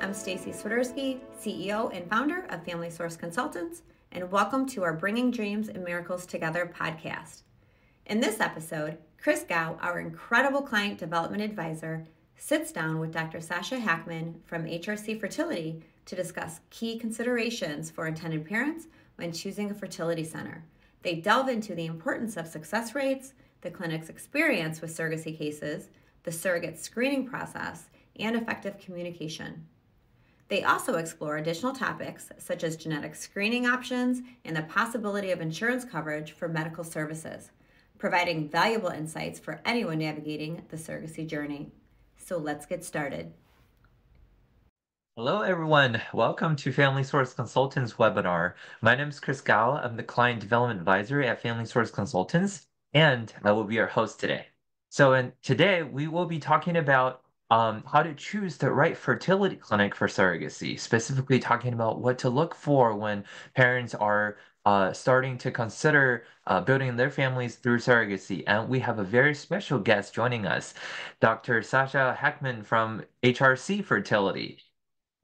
I'm Stacy Swiderski, CEO and founder of Family Source Consultants, and welcome to our Bringing Dreams and Miracles Together podcast. In this episode, Chris Gao, our incredible client development advisor, sits down with Dr. Sasha Hakman from HRC Fertility to discuss key considerations for intended parents when choosing a fertility center. They delve into the importance of success rates, the clinic's experience with surrogacy cases, the surrogate screening process, and effective communication. They also explore additional topics such as genetic screening options and the possibility of insurance coverage for medical services, providing valuable insights for anyone navigating the surrogacy journey. So let's get started. Hello, everyone. Welcome to Family Source Consultants webinar. My name is Chris Gao. I'm the Client Development Advisor at Family Source Consultants, and I will be your host today. Today we will be talking about how to choose the right fertility clinic for surrogacy, specifically talking about what to look for when parents are starting to consider building their families through surrogacy. And we have a very special guest joining us, Dr. Sasha Hakman from HRC Fertility.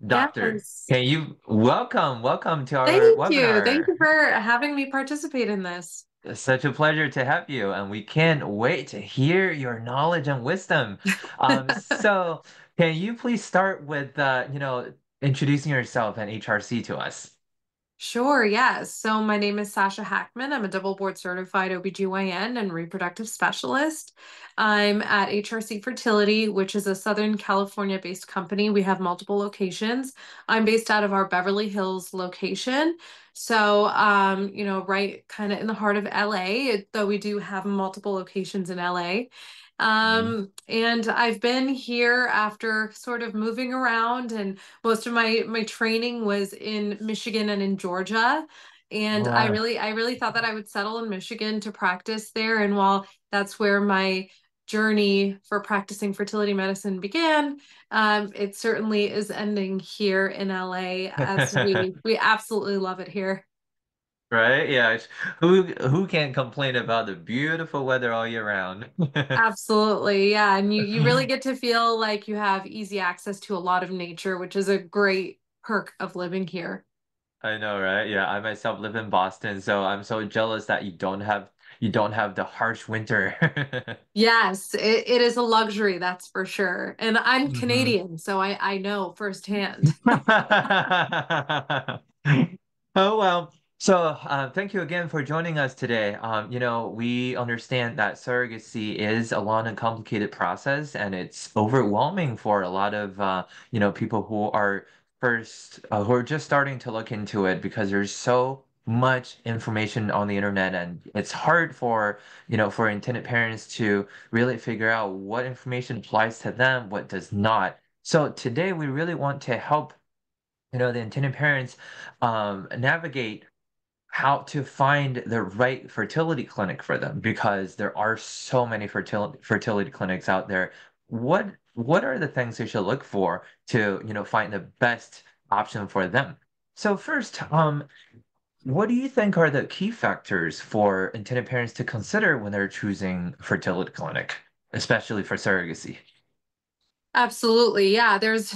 Doctor, Yes. can you welcome to our Thank you. Thank webinar. you for having me participate in this. It's such a pleasure to have you, and we can't wait to hear your knowledge and wisdom. So can you please start with introducing yourself and HRC to us? Sure, yes. So my name is Sasha Hakman. I'm a double board certified OBGYN and reproductive specialist. I'm at HRC Fertility, which is a Southern California-based company. We have multiple locations. I'm based out of our Beverly Hills location. So, right kind of in the heart of LA, though we do have multiple locations in LA. And I've been here after sort of moving around, and most of my training was in Michigan and in Georgia. And Wow. I really thought that I would settle in Michigan to practice there. And while that's where my journey for practicing fertility medicine began, it certainly is ending here in LA as we absolutely love it here. Right? Yeah. Who can't complain about the beautiful weather all year round? Absolutely. Yeah. And you really get to feel like you have easy access to a lot of nature, which is a great perk of living here. I know, right? Yeah, I myself live in Boston, so I'm so jealous that you don't have the harsh winter. Yes, it is a luxury, that's for sure. And I'm Mhm. Canadian, so I know firsthand. Oh well. Thank you again for joining us today. We understand that surrogacy is a long and complicated process, and it's overwhelming for a lot of people who are just starting to look into it because there's so much information on the internet, and it's hard for intended parents to really figure out what information applies to them, what does not. So today we really want to help the intended parents navigate how to find the right fertility clinic for them because there are so many fertility clinics out there. What are the things they should look for to find the best option for them? So first, what do you think are the key factors for intended parents to consider when they're choosing fertility clinic, especially for surrogacy? Absolutely. Yeah, there's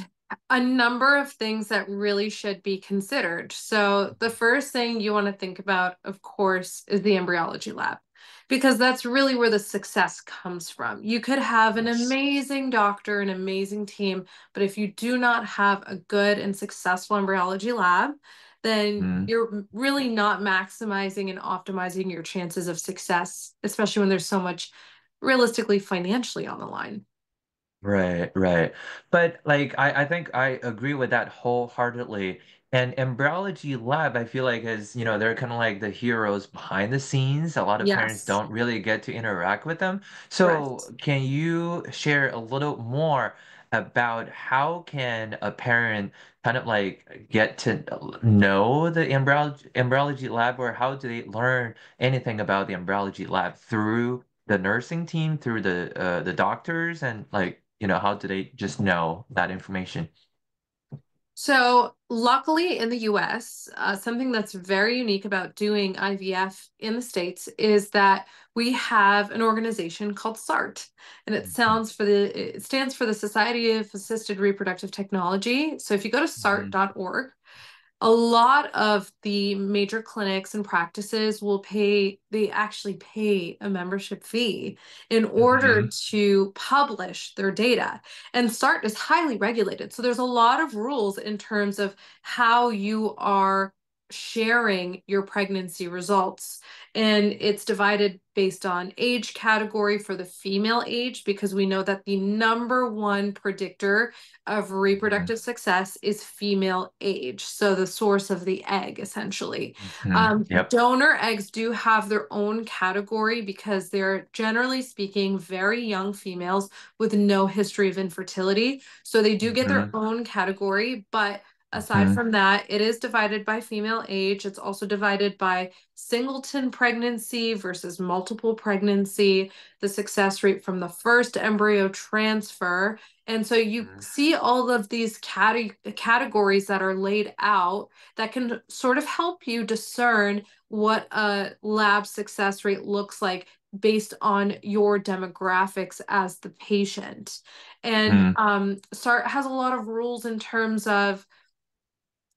a number of things that really should be considered. So, the first thing you want to think about, of course, is the embryology lab, because that's really where the success comes from. You could have an Yes. amazing doctor, an amazing team, but if you do not have a good and successful embryology lab, then Mm. you're really not maximizing and optimizing your chances of success, especially when there's so much realistically financially on the line. Right, right. But like I think I agree with that wholeheartedly. And embryology lab, I feel like is they're kind of like the heroes behind the scenes. A lot of parents Yes. don't really get to interact with them. Correct. So can you share a little more about how can a parent kind of like get to know the embryology lab, or how do they learn anything about the embryology lab through the nursing team, through the doctors, and like how do they just know that information? So, luckily in the US, something that's very unique about doing IVF in the States is that we have an organization called SART, and it stands for the Society of Assisted Reproductive Technology. So, if you go to Mm-hmm. sart.org, a lot of the major clinics and practices they actually pay a membership fee in order Mm-hmm. to publish their data. And SART is highly regulated. So there's a lot of rules in terms of how you are sharing your pregnancy results. And it's divided based on age category for the female age, because we know that the number one predictor of reproductive success is female age. So the source of the egg, essentially. Mm-hmm. Yep. Donor eggs do have their own category because they're generally speaking very young females with no history of infertility. So they do get their Mm-hmm. own category, but aside Mm-hmm. from that, it is divided by female age. It's also divided by singleton pregnancy versus multiple pregnancy, the success rate from the first embryo transfer. And so you see all of these categories that are laid out that can sort of help you discern what a lab success rate looks like based on your demographics as the patient. And Mm-hmm. SART has a lot of rules in terms of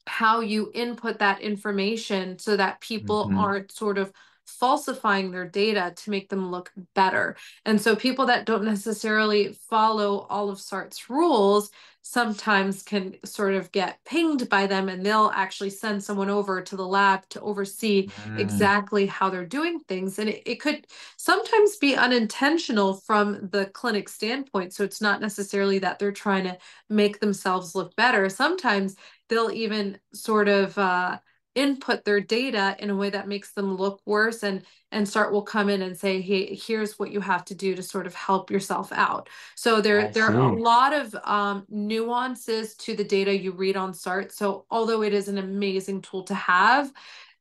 how you input that information so that people Mm-hmm. aren't sort of falsifying their data to make them look better. And so people that don't necessarily follow all of SART's rules sometimes can sort of get pinged by them, and they'll actually send someone over to the lab to oversee Mm-hmm. exactly how they're doing things. And it could sometimes be unintentional from the clinic standpoint. So it's not necessarily that they're trying to make themselves look better. Sometimes they'll even sort of input their data in a way that makes them look worse, and SART will come in and say, hey, here's what you have to do to sort of help yourself out. So I there are a see. lot of nuances to the data you read on SART. So although it is an amazing tool to have,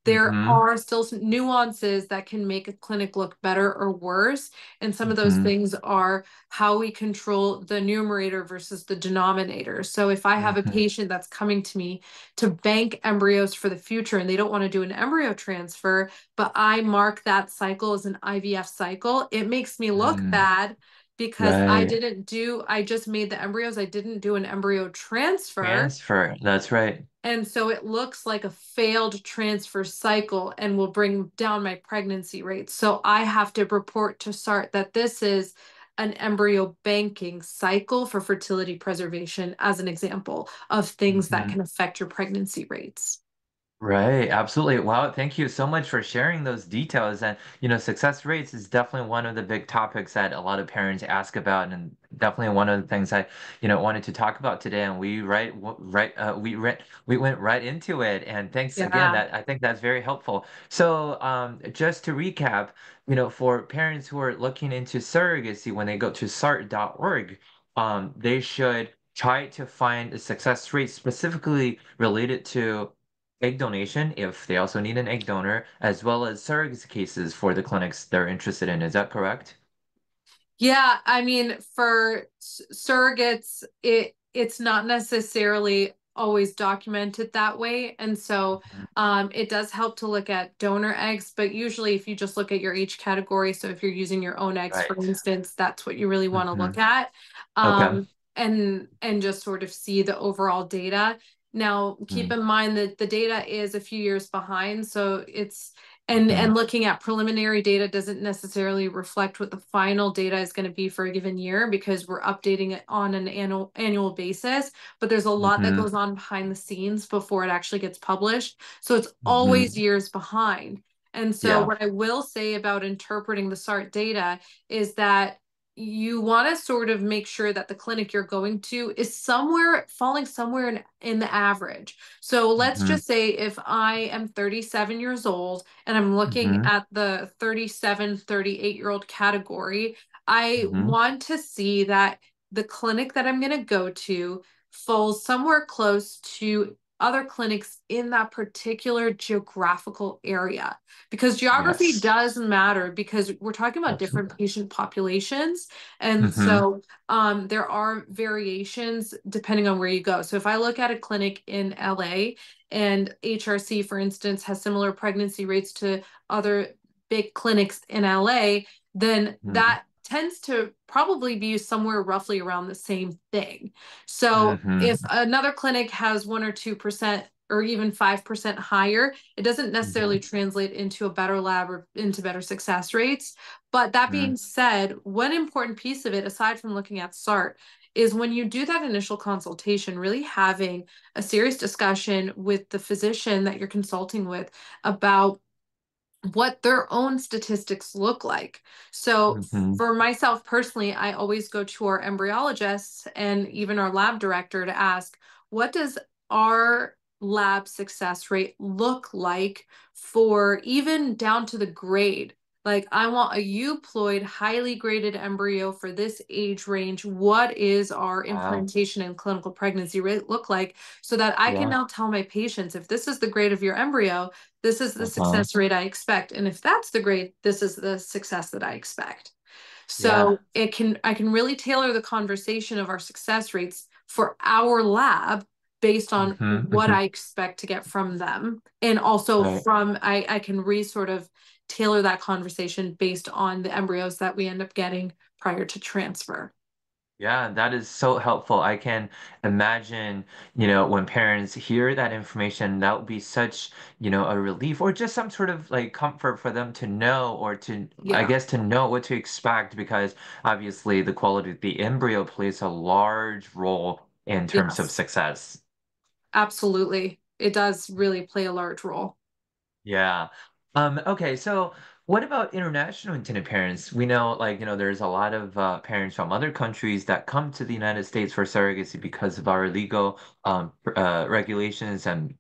there Mm-hmm. are still some nuances that can make a clinic look better or worse. And some of those Mm-hmm. things are how we control the numerator versus the denominator. So if I have a Mm-hmm. patient that's coming to me to bank embryos for the future and they don't want to do an embryo transfer, but I mark that cycle as an IVF cycle, it makes me look Mm-hmm. bad because Right. I just made the embryos, I didn't do an embryo transfer. Transfer. That's right. And so it looks like a failed transfer cycle and will bring down my pregnancy rates. So I have to report to SART that this is an embryo banking cycle for fertility preservation, as an example of things that Mm-hmm. can affect your pregnancy rates. Right, absolutely. Wow, thank you so much for sharing those details. And, success rates is definitely one of the big topics that a lot of parents ask about, and definitely one of the things I, wanted to talk about today. And we went right into it. And thanks again. Yeah. That I think that's very helpful. So, just to recap, for parents who are looking into surrogacy, when they go to sart.org, they should try to find a success rate specifically related to egg donation if they also need an egg donor, as well as surrogacy cases for the clinics they're interested in. Is that correct? Yeah, I mean, for surrogates, it's not necessarily always documented that way, and so Mhm. it does help to look at donor eggs. But usually, if you just look at your age category, so if you're using your own eggs, for Right. instance, that's what you really want to look Hmm. at, Okay. and just sort of see the overall data. Now, keep in mind that the data is a few years behind, so it's Mm-hmm. and looking at preliminary data doesn't necessarily reflect what the final data is going to be for a given year, because we're updating it on an annual basis. But there's a lot that Hmm. goes on behind the scenes before it actually gets published. So it's always Hmm. years behind. And so Yeah. what I will say about interpreting the SART data is that you want to sort of make sure that the clinic you're going to is falling somewhere in the average. So let's Hmm. just say if I am 37 years old and I'm looking Hmm. at the 37, 38-year-old category, I Hmm. want to see that the clinic that I'm going to go to falls somewhere close to other clinics in that particular geographical area, because geography Yes. does matter, because we're talking about different Absolutely. patient populations. And Mm-hmm. so there are variations depending on where you go. So if I look at a clinic in LA and HRC, for instance, has similar pregnancy rates to other big clinics in LA, then that tends to probably be somewhere roughly around the same thing. So if Mm-hmm. another clinic has 1 or 2% or even 5% higher, it doesn't necessarily Mm-hmm. translate into a better lab or into better success rates. But that Mm-hmm. being said, one important piece of it, aside from looking at SART, is when you do that initial consultation, really having a serious discussion with the physician that you're consulting with about what their own statistics look like. So Mm-hmm. for myself personally, I always go to our embryologists and even our lab director to ask, what does our lab success rate look like for even down to the grade? Like, I want a euploid, highly graded embryo for this age range. What is our Wow. implantation and clinical pregnancy rate look like? So that I can Yeah. now tell my patients, if this is the grade of your embryo, this is the Uh-huh. success rate I expect. And if that's the grade, this is the success that I expect. Yeah. So I can really tailor the conversation of our success rates for our lab based on Mm-hmm. what Mm-hmm. I expect to get from them. And also Right. from I can sort of tailor that conversation based on the embryos that we end up getting prior to transfer. Yeah, that is so helpful. I can imagine, when parents hear that information, that would be such, a relief or just some sort of like comfort for them to know or to, I Yeah. guess, to know what to expect because obviously the quality of the embryo plays a large role in terms of Yes, success. absolutely. It does really play a large role. Yeah. Okay, so what about international intended parents? We know, like, there's a lot of parents from other countries that come to the United States for surrogacy because of our legal regulations and,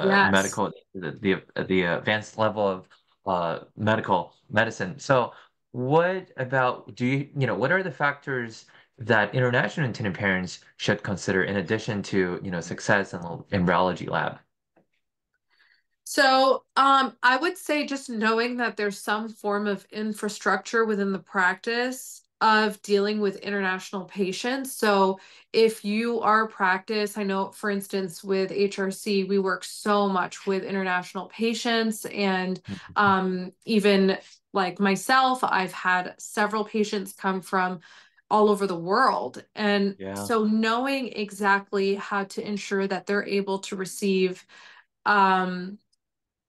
Yes. medical, the advanced level of medical medicine. So what about, what are the factors that international intended parents should consider in addition to, success in the embryology lab? So, I would say just knowing that there's some form of infrastructure within the practice of dealing with international patients. So, if you are a practice, I know, for instance, with HRC, we work so much with international patients, and even like myself, I've had several patients come from all over the world. And Yeah. so, knowing exactly how to ensure that they're able to receive um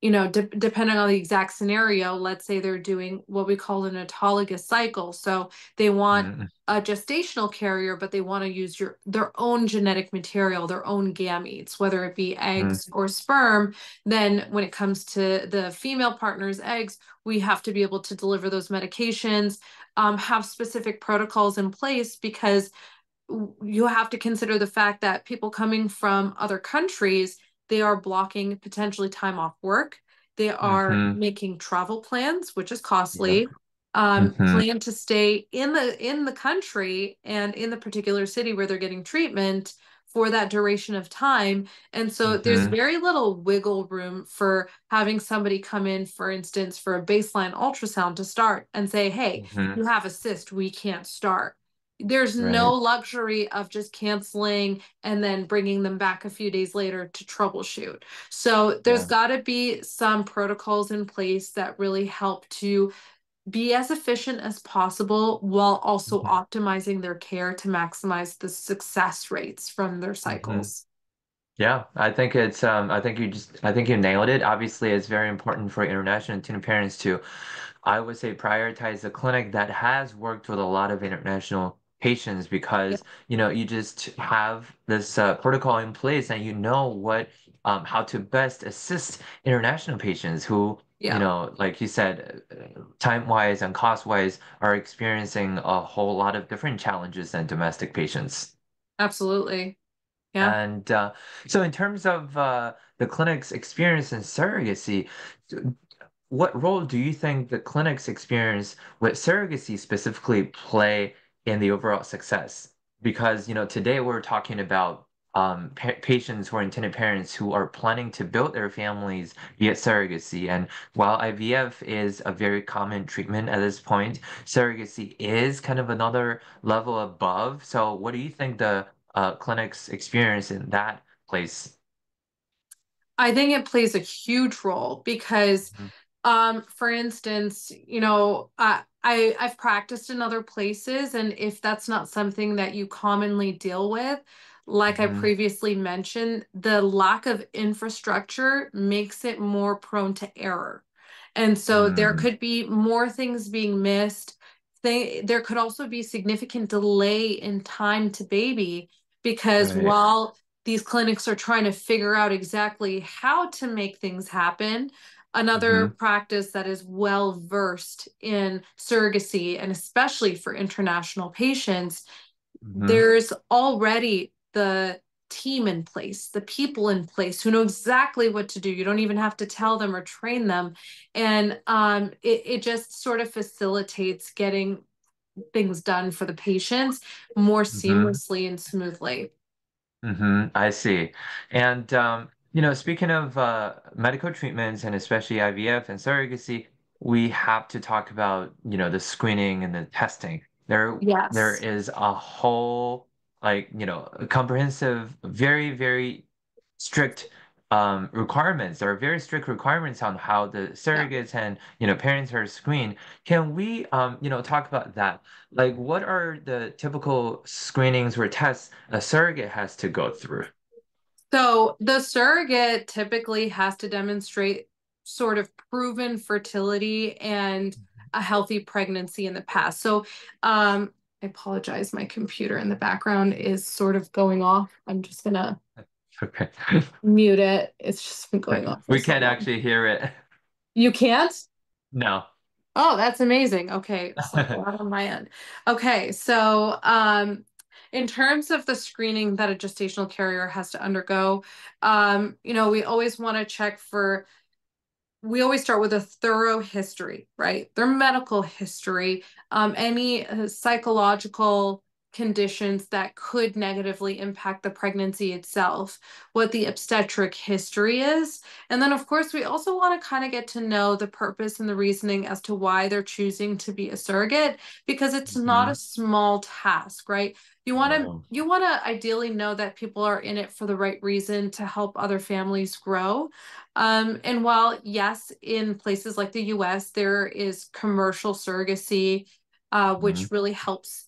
depending on the exact scenario, let's say they're doing what we call an autologous cycle. So they want Mm-hmm. a gestational carrier, but they want to use their own genetic material, their own gametes, whether it be eggs or sperm. Then when it comes to the female partner's eggs, we have to be able to deliver those medications, have specific protocols in place because you have to consider the fact that people coming from other countries, they are blocking potentially time off work. They are Mm-hmm. making travel plans, which is Yep. costly. Mm-hmm. Plan to stay in the country and in the particular city where they're getting treatment for that duration of time. And so there's Mm-hmm. very little wiggle room for having somebody come in, for instance, for a baseline ultrasound to start and say, hey, Mm-hmm. you have a cyst, we can't start. There's no Right. luxury of just canceling and then bringing them back a few days later to troubleshoot. So there's Yeah. got to be some protocols in place that really help to be as efficient as possible while also Mm-hmm. optimizing their care to maximize the success rates from their Mm-hmm. cycles. Yeah, I think you nailed it. Obviously, it's very important for international teen parents to, I would say, prioritize a clinic that has worked with a lot of international patients Yeah, because, you just have this protocol in place and you know how to best assist international patients who, yeah, like you said, time-wise and cost-wise are experiencing a whole lot of different challenges than domestic patients. absolutely. Yeah. And so, in terms of the clinic's experience in surrogacy, what role do you think the clinic's experience with surrogacy specifically play in the overall success? Because, today we're talking about patients or intended parents who are planning to build their families via surrogacy. And while IVF is a very common treatment at this point, surrogacy is kind of another level above. So, what do you think the clinic's experience in that place? I think it plays a huge role because, Mhm. for instance, I've practiced in other places, and if that's not something that you commonly deal with, like I Mhm. previously mentioned, the lack of infrastructure makes it more prone to error. And so there Mm. could be more things being missed. There could also be significant delay in time to baby because Right. while these clinics are trying to figure out exactly how to make things happen, another Mhm. practice that is well versed in surrogacy and especially for international patients, Mhm. there's already the team in place, the people in place who know exactly what to do. You don't even have to tell them or train them. And it just sort of facilitates getting things done for the patients more Mhm. seamlessly and smoothly. I see. And speaking of medical treatments and especially IVF and surrogacy, we have to talk about, the screening and the testing. There Yes. is a whole a comprehensive, very, very strict requirements. There are very strict requirements on how the Yeah. surrogates and, parents are screened. Can we talk about that? Like, what are the typical screenings or tests a surrogate has to go through? So the surrogate typically has to demonstrate sort of proven fertility and a healthy pregnancy in the past. So I apologize, my computer in the background is sort of going off. I'm just gonna Okay. mute it. It's just been going on for We so can't long. actually hear it. You can't? No. Oh, that's amazing. Okay, something out on my end. Okay, so in terms of the screening that a gestational carrier has to undergo, we always want to check for we always start with a thorough history, right? Their medical history, any psychological conditions that could negatively impact the pregnancy itself, what the obstetric history is. And then, of course, we also want to kind of get to know the purpose and the reasoning as to why they're choosing to be a surrogate, because it's not a Hmm. small task, right? No. You want to ideally know that people are in it for the right reason to help other families grow. And while, yes, in places like the US, there is commercial surrogacy, Hmm. which really helps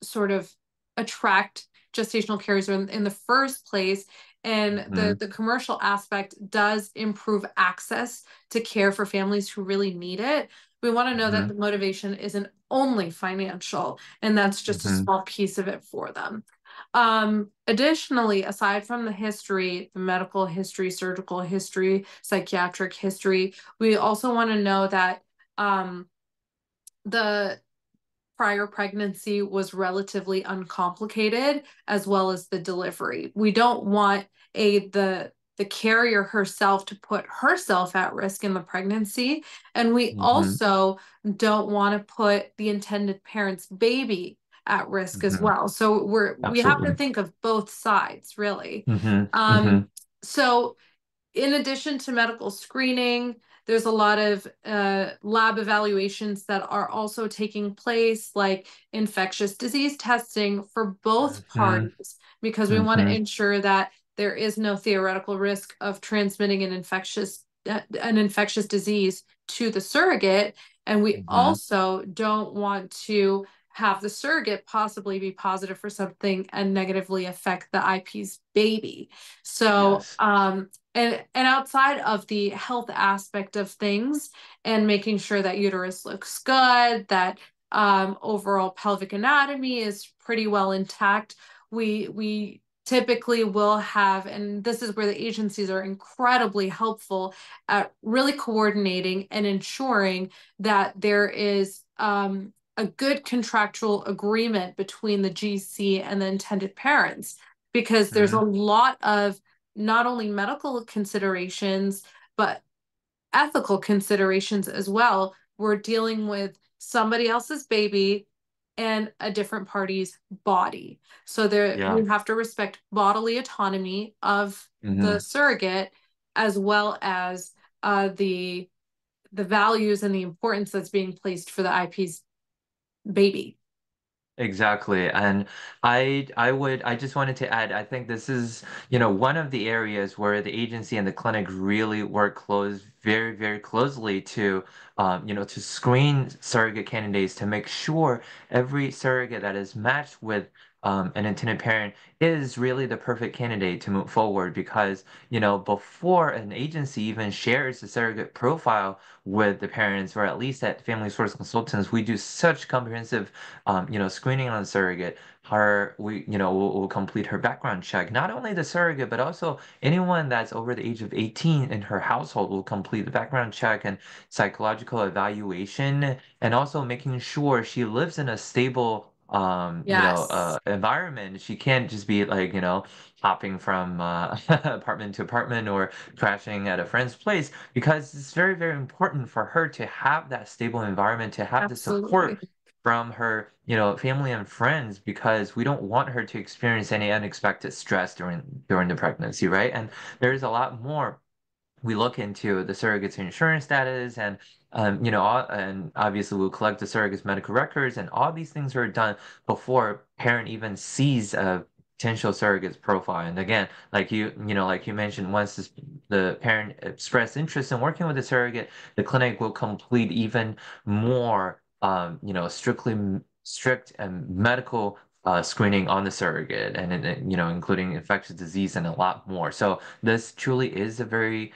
sort of attract gestational carriers in the first place. And Hmm. the commercial aspect does improve access to care for families who really need it. We want to know that Hmm. the motivation isn't only financial, and that's just a Hmm. small piece of it for them. Additionally, aside from the history, the medical history, surgical history, psychiatric history, we also want to know that the prior pregnancy was relatively uncomplicated, as well as the delivery. We don't want the carrier herself to put herself at risk in the pregnancy, and we Hmm. also don't want to put the intended parent's baby at risk as Hmm. well. So we have to Absolutely. think of both sides, really. Hmm. Um, Hmm. so in addition to medical screening, there's a lot of lab evaluations that are also taking place, like infectious disease testing for both Hmm. parties, because we want to Hmm. ensure that there is no theoretical risk of transmitting an infectious disease to the surrogate. And we Hmm. also don't want to have the surrogate possibly be positive for something and negatively affect the IP's baby. So, Yes. and outside of the health aspect of things and making sure that uterus looks good, that overall pelvic anatomy is pretty well intact, we typically will have, and this is where the agencies are incredibly helpful at really coordinating and ensuring that there is a good contractual agreement between the GC and the intended parents, because there's a Hmm. lot of not only medical considerations, but ethical considerations as well. We're dealing with somebody else's baby. and a different party's body. So Yeah. we have to respect bodily autonomy of the surrogate, as well as the values and the importance that's being placed for the IP's baby. Exactly. And I just wanted to add, I think this is, one of the areas where the agency and the clinic really work very, very closely to, to screen surrogate candidates to make sure every surrogate that is matched with an intended parent is really the perfect candidate to move forward because, before an agency even shares the surrogate profile with the parents, or at least at Family Source Consultants, we do such comprehensive screening on the surrogate. We'll complete her background check. Not only the surrogate, but also anyone that's over the age of 18 in her household will complete the background check and psychological evaluation, and also making sure she lives in a stable, Yes, environment. She can't just be like, hopping from apartment to apartment or crashing at a friend's place because it's very, very important for her to have that stable environment, to have the absolutely. support from her, family and friends because we don't want her to experience any unexpected stress during the pregnancy, right? And there's a lot more we look into the surrogate's insurance status and and obviously we'll collect the surrogate's medical records and all these things are done before parent even sees a potential surrogate's profile. And again, like you mentioned, once the parent expressed interest in working with the surrogate, the clinic will complete even more strict and medical screening on the surrogate and including infectious disease and a lot more. So this truly is a very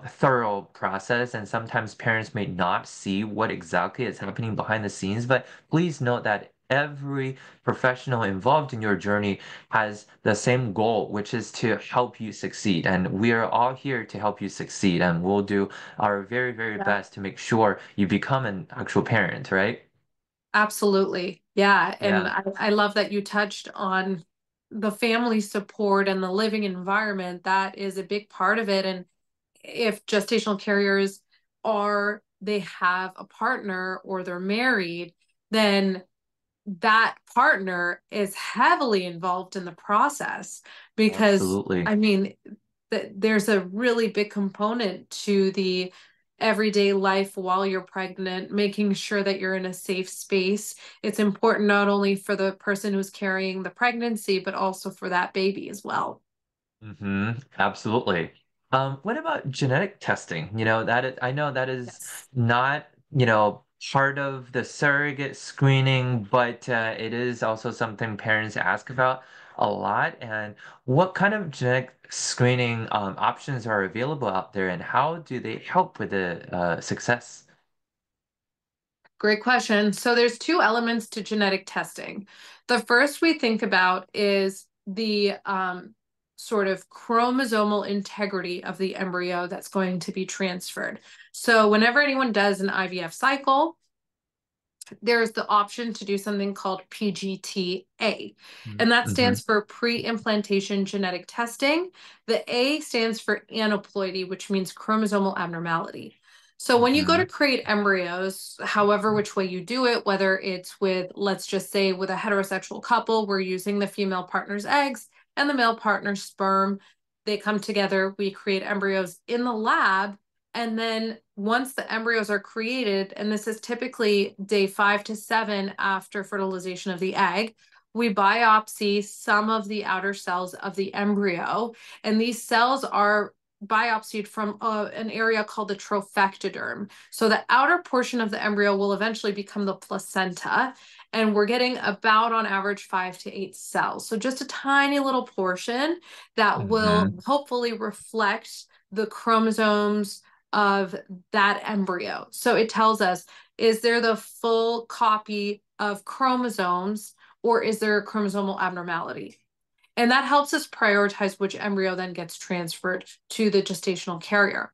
thorough process, and sometimes parents may not see what exactly is happening behind the scenes. But please note that every professional involved in your journey has the same goal, which is to help you succeed. And we are all here to help you succeed, and we'll do our very, very Yeah. best to make sure you become an actual parent, right? Absolutely. Yeah. And Yeah. I love that you touched on the family support and the living environment. That is a big part of it. And if gestational carriers they have a partner or they're married, then that partner is heavily involved in the process because, Absolutely. I mean, there's a really big component to the everyday life while you're pregnant, making sure that you're in a safe space. It's important not only for the person who's carrying the pregnancy, but also for that baby as well. Absolutely. What about genetic testing? I know that is Yes. not, part of the surrogate screening, but it is also something parents ask about a lot. And what kind of genetic screening options are available out there, and how do they help with the success? Great question. So there's two elements to genetic testing. The first we think about is the sort of chromosomal integrity of the embryo that's going to be transferred. So whenever anyone does an IVF cycle, there's the option to do something called PGTA, and that Mm-hmm. stands for pre-implantation genetic testing. The A stands for aneuploidy, which means chromosomal abnormality. So when you go to Mm-hmm. create embryos, however which way you do it, whether it's with, let's just say, with a heterosexual couple, we're using the female partner's eggs and the male partner's sperm. They come together, we create embryos in the lab, and then once the embryos are created, and this is typically day 5 to 7 after fertilization of the egg, we biopsy some of the outer cells of the embryo. And these cells are biopsied from an area called the trophectoderm. So the outer portion of the embryo will eventually become the placenta. And we're getting about on average 5 to 8 cells. So just a tiny little portion that will Mm-hmm. hopefully reflect the chromosomes of that embryo. So it tells us, is there the full copy of chromosomes or is there a chromosomal abnormality? And that helps us prioritize which embryo then gets transferred to the gestational carrier.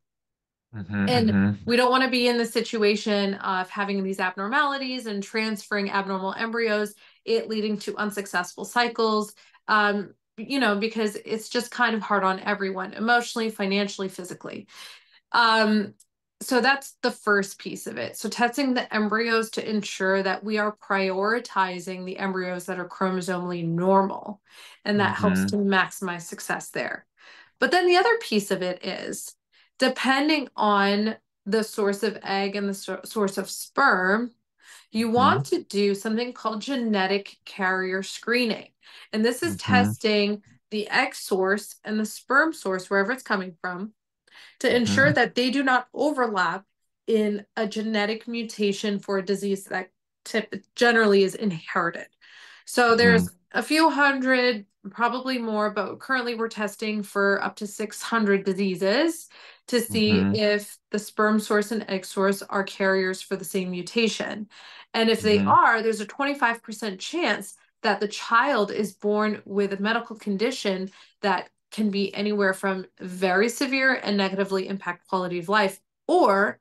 Mm-hmm. And Mm-hmm. we don't want to be in the situation of having these abnormalities and transferring abnormal embryos, it leading to unsuccessful cycles, because it's just kind of hard on everyone, emotionally, financially, physically. Um, So that's the first piece of it. So testing the embryos to ensure that we are prioritizing the embryos that are chromosomally normal, and that helps to maximize success there. But then the other piece of it is, depending on the source of egg and the source of sperm, you want to do something called genetic carrier screening. And this is testing the egg source and the sperm source, wherever it's coming from, to ensure that they do not overlap in a genetic mutation for a disease that generally is inherited. So there's a few hundred, probably more, but currently we're testing for up to 600 diseases to see if the sperm source and egg source are carriers for the same mutation. And if they are, there's a 25% chance that the child is born with a medical condition that can be anywhere from very severe and negatively impact quality of life, or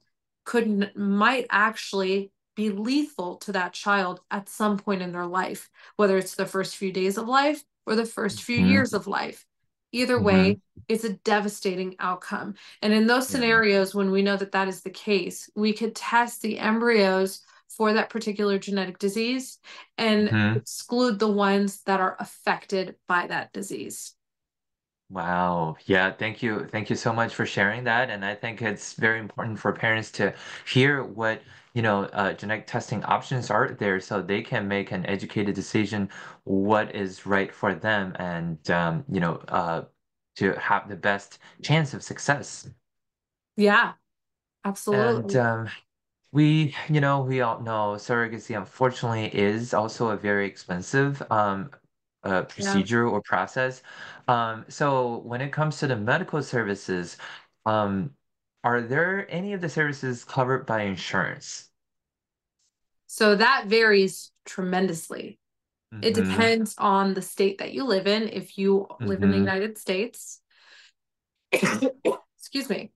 might actually be lethal to that child at some point in their life, whether it's the first few days of life or the first few years of life. Either way, it's a devastating outcome. And in those scenarios, when we know that that is the case, we could test the embryos for that particular genetic disease and exclude the ones that are affected by that disease. Wow. Yeah, thank you. Thank you so much for sharing that. And I think it's very important for parents to hear what, genetic testing options are there so they can make an educated decision what is right for them and, to have the best chance of success. Yeah, And absolutely. we all know surrogacy, unfortunately, is also a very expensive Yeah. procedure or process. So when it comes to the medical services, um, are there any of the services covered by insurance? So that varies tremendously. It Mm-hmm. depends on the state that you live in. If you live in the Mm-hmm. United States, excuse me,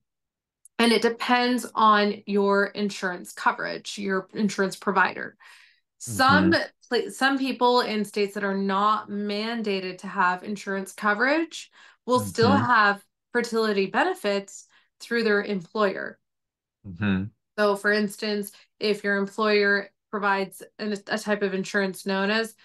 and it depends on your insurance coverage, your insurance provider. Mm-hmm. Some people in states that are not mandated to have insurance coverage will still Mm-hmm. have fertility benefits through their employer. Mm-hmm. So, for instance, if your employer provides a type of insurance known as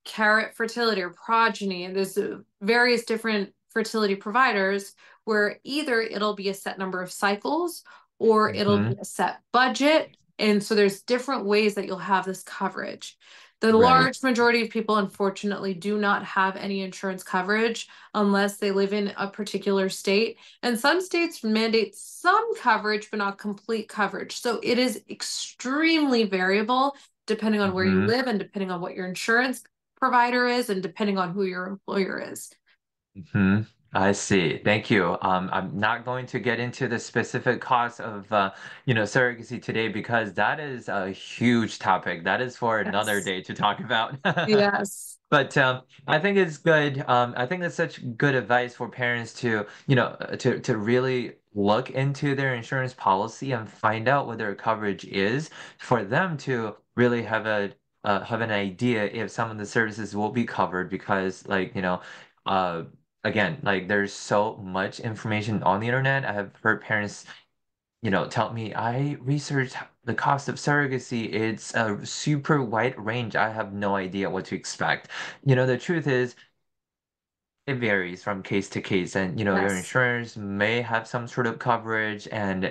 Carrot Fertility or Progeny, and there's various different fertility providers where either it'll be a set number of cycles or it'll Mm-hmm. be a set budget. And so there's different ways that you'll have this coverage. The Right. large majority of people, unfortunately, do not have any insurance coverage unless they live in a particular state. And some states mandate some coverage, but not complete coverage. So it is extremely variable depending on where you Mm-hmm. live and depending on what your insurance provider is and depending on who your employer is. Hmm. I see. Thank you. I'm not going to get into the specific costs of, surrogacy today because that is a huge topic. That is for another Yes. day to talk about. Yes. But I think it's good. I think that's such good advice for parents to, to really look into their insurance policy and find out what their coverage is for them to really have an idea if some of the services will be covered because, like, uh, again, like there's so much information on the internet. I have heard parents, tell me I researched the cost of surrogacy. It's a super wide range. I have no idea what to expect. The truth is it varies from case to case, and your Yes. insurance may have some sort of coverage, and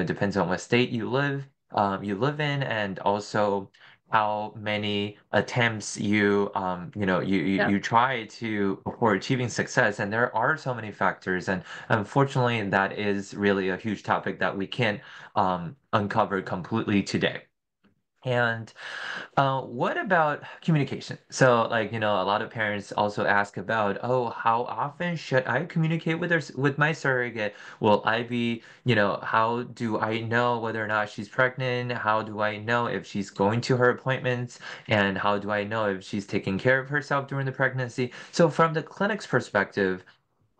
depends on what state you live in, and also how many attempts Yep. you try to before achieving success. And there are so many factors, and unfortunately, that is really a huge topic that we can't uncover completely today. And what about communication? So, like, a lot of parents also ask about, oh, how often should I communicate with with my surrogate? Will I be, how do I know whether or not she's pregnant? How do I know if she's going to her appointments? And how do I know if she's taking care of herself during the pregnancy? So, from the clinic's perspective,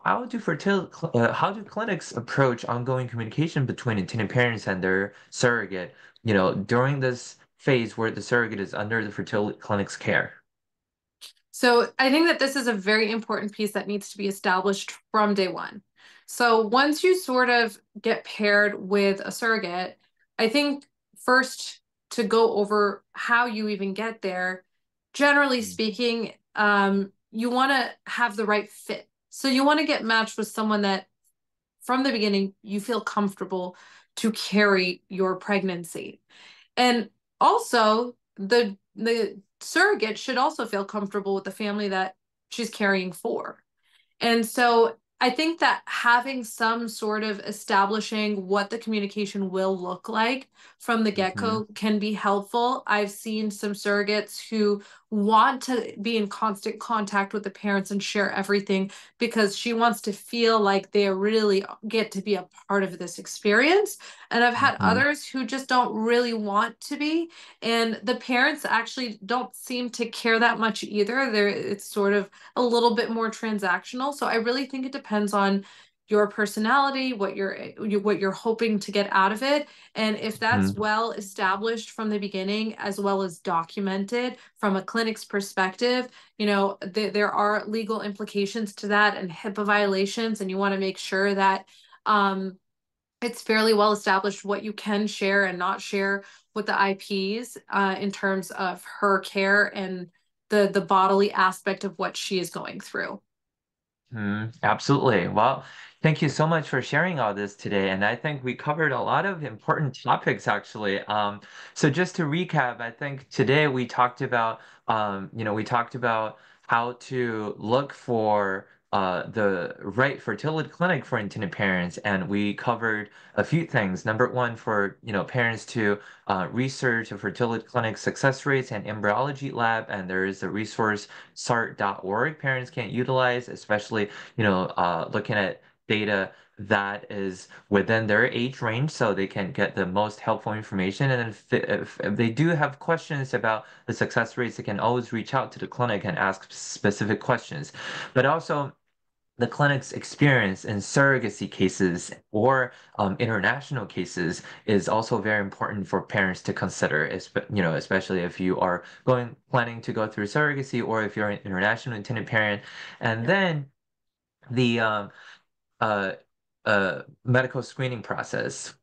how do clinics approach ongoing communication between intended parents and their surrogate, during this phase where the surrogate is under the fertility clinic's care? So I think that this is a very important piece that needs to be established from day one. So once you sort of get paired with a surrogate, I think first to go over how you even get there, generally speaking, you want to have the right fit. So you want to get matched with someone that from the beginning you feel comfortable to carry your pregnancy. And also the surrogate should also feel comfortable with the family that she's carrying for. And so I think that having some sort of establishing what the communication will look like from the Mm-hmm. get-go can be helpful. I've seen some surrogates who want to be in constant contact with the parents and share everything because she wants to feel like they really get to be a part of this experience. And I've had Mm-hmm. others who just don't really want to be. And the parents actually don't seem to care that much either. It's sort of a little bit more transactional. So I really think it depends on your personality, what you're hoping to get out of it, and if that's Mm-hmm. well established from the beginning as well as documented from a clinic's perspective. There are legal implications to that and HIPAA violations, and you want to make sure that it's fairly well established what you can share and not share with the IPs in terms of her care and the bodily aspect of what she is going through. Absolutely. Well, thank you so much for sharing all this today. And I think we covered a lot of important topics, actually. So just to recap, I think today we talked about, we talked about how to look for the right fertility clinic for intended parents, and we covered a few things. Number one, for parents to research a fertility clinic success rates and embryology lab, and there is a resource sart.org parents can utilize, especially looking at data that is within their age range so they can get the most helpful information. And if they do have questions about the success rates, they can always reach out to the clinic and ask specific questions. But also, the clinic's experience in surrogacy cases or international cases is also very important for parents to consider, especially if you are planning to go through surrogacy or if you're an international intended parent. And Yeah. then the uh, medical screening process.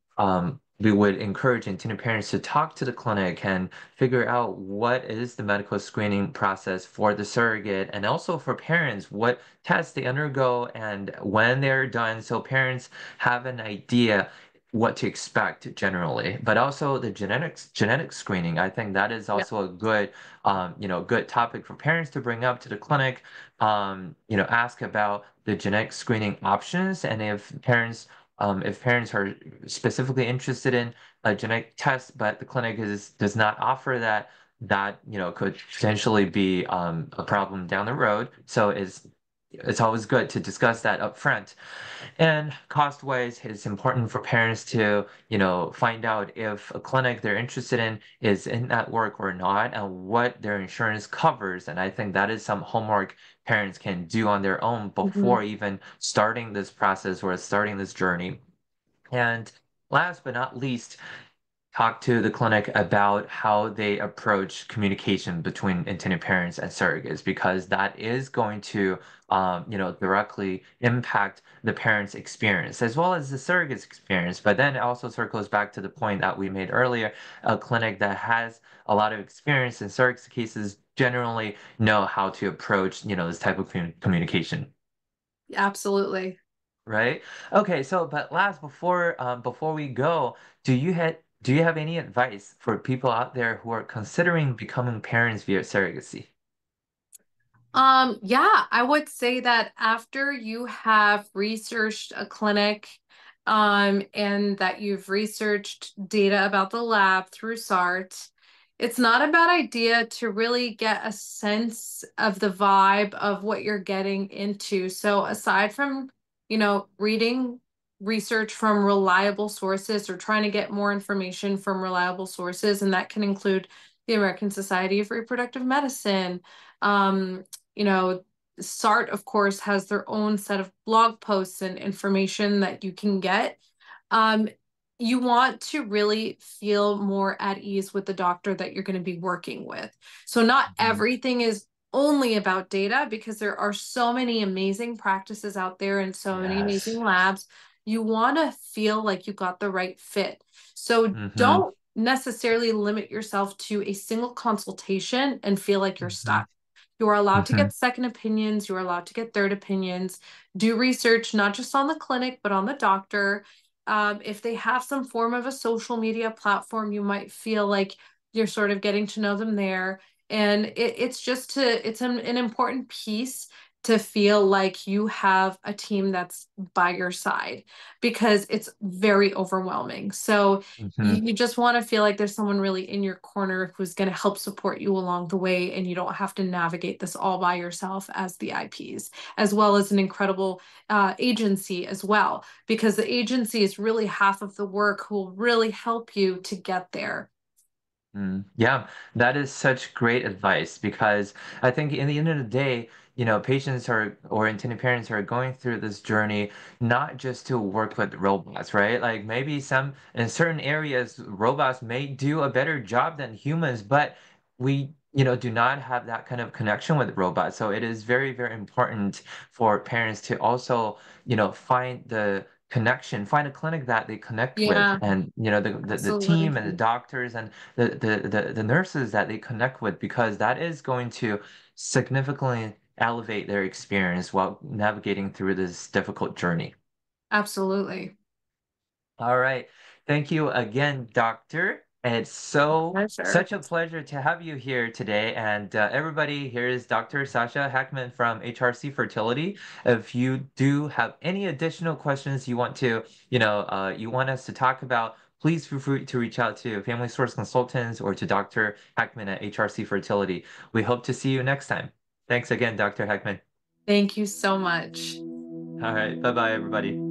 We would encourage intended parents to talk to the clinic and figure out what is the medical screening process for the surrogate, and also for parents, what tests they undergo and when they're done, so parents have an idea what to expect generally. But also the genetic screening. I think that is Yeah. also a good topic for parents to bring up to the clinic. Ask about the genetic screening options, and if parents are specifically interested in a genetic test, but the clinic does not offer that, could potentially be a problem down the road. So it's always good to discuss that up front. And cost-wise, it's important for parents to, find out if a clinic they're interested in is in that work or not, and what their insurance covers. And I think that is some homework parents can do on their own Mhm. before even starting this process or starting this journey. And last but not least, talk to the clinic about how they approach communication between intended parents and surrogates, because that is going to directly impact the parent's experience as well as the surrogate's experience. But then it also circles back to the point that we made earlier: a clinic that has a lot of experience in surrogacy cases generally know how to approach this type of communication. Absolutely. Right? Okay, so but last, before we go, do you have any advice for people out there who are considering becoming parents via surrogacy? Yeah, I would say that after you have researched a clinic, and that you've researched data about the lab through SART, it's not a bad idea to really get a sense of the vibe of what you're getting into. So aside from, reading research from reliable sources or trying to get more information from reliable sources, and that can include the American Society of Reproductive Medicine, um, you know, SART, of course, has their own set of blog posts and information that you can get. Um, you want to really feel more at ease with the doctor that you're going to be working with. So, not Mhm. everything is only about data, because there are so many amazing practices out there and so many amazing Yes. labs. you want to feel like you got the right fit. So Mm-hmm. don't necessarily limit yourself to a single consultation and feel like you're Mm-hmm. stuck. You are allowed to Mm-hmm. get second opinions. You are allowed to get third opinions. Do research, not just on the clinic, but on the doctor. If they have some form of a social media platform, you might feel like you're sort of getting to know them there. And it's just it's an important piece to feel like you have a team that's by your side because it's very overwhelming. So Mm-hmm. you just want to feel like there's someone really in your corner who's going to help support you along the way, and you don't have to navigate this all by yourself as the IPs, as well as an incredible agency as well, because the agency is really half of the work who will really help you to get there. Yeah, that is such great advice because I think in the end of the day, patients are or intended parents are going through this journey not just to work with robots, right? Like maybe some in certain areas, robots may do a better job than humans, but we, do not have that kind of connection with robots. So it is very, very important for parents to also, find the connection, find a clinic that they connect with, Yeah, and the team and the absolutely. doctors and the nurses that they connect with, because that is going to significantly elevate their experience while navigating through this difficult journey. Absolutely. All right. Thank you again, Doctor. It's Pleasure. such a pleasure to have you here today. And everybody, here is Dr. Sasha Hakman from HRC Fertility. If you do have any additional questions you want to, you want us to talk about, please feel free to reach out to Family Source Consultants or to Dr. Hakman at HRC Fertility. We hope to see you next time. Thanks again, Dr. Hakman. Thank you so much. All right. Bye-bye, everybody.